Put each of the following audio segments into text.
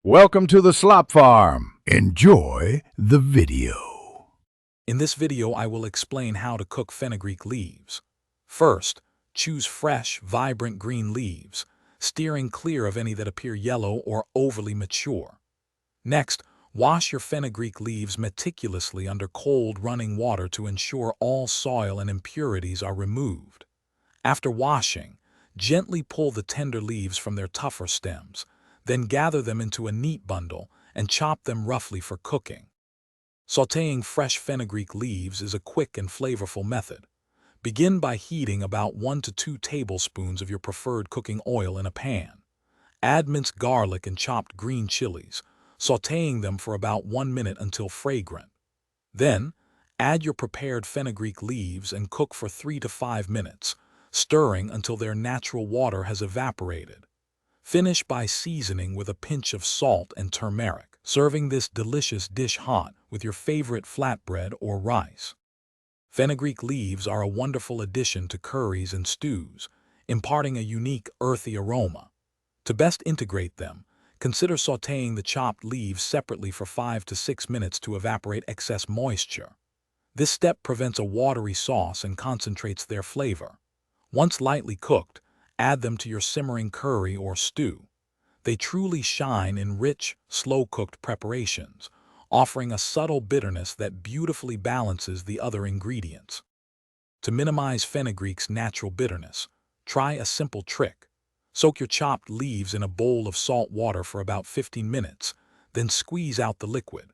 Welcome to the Slop Farm. Enjoy the video. In this video, I will explain how to cook fenugreek leaves. First, choose fresh, vibrant green leaves, steering clear of any that appear yellow or overly mature. Next, wash your fenugreek leaves meticulously under cold running water to ensure all soil and impurities are removed. After washing, gently pull the tender leaves from their tougher stems, then gather them into a neat bundle and chop them roughly for cooking. Sautéing fresh fenugreek leaves is a quick and flavorful method. Begin by heating about 1 to 2 tablespoons of your preferred cooking oil in a pan. Add minced garlic and chopped green chilies, sautéing them for about 1 minute until fragrant. Then, add your prepared fenugreek leaves and cook for 3 to 5 minutes, stirring until their natural water has evaporated. Finish by seasoning with a pinch of salt and turmeric, serving this delicious dish hot with your favorite flatbread or rice. Fenugreek leaves are a wonderful addition to curries and stews, imparting a unique earthy aroma. To best integrate them, consider sautéing the chopped leaves separately for 5 to 6 minutes to evaporate excess moisture. This step prevents a watery sauce and concentrates their flavor. Once lightly cooked, add them to your simmering curry or stew. They truly shine in rich, slow-cooked preparations, offering a subtle bitterness that beautifully balances the other ingredients. To minimize fenugreek's natural bitterness, try a simple trick. Soak your chopped leaves in a bowl of salt water for about 15 minutes, then squeeze out the liquid.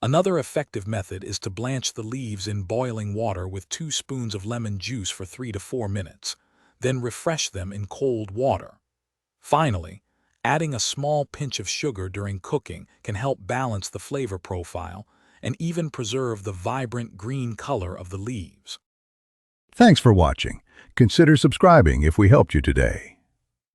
Another effective method is to blanch the leaves in boiling water with 2 spoons of lemon juice for 3 to 4 minutes. Then refresh them in cold water. Finally, adding a small pinch of sugar during cooking can help balance the flavor profile and even preserve the vibrant green color of the leaves. Thanks for watching. Consider subscribing if we helped you today.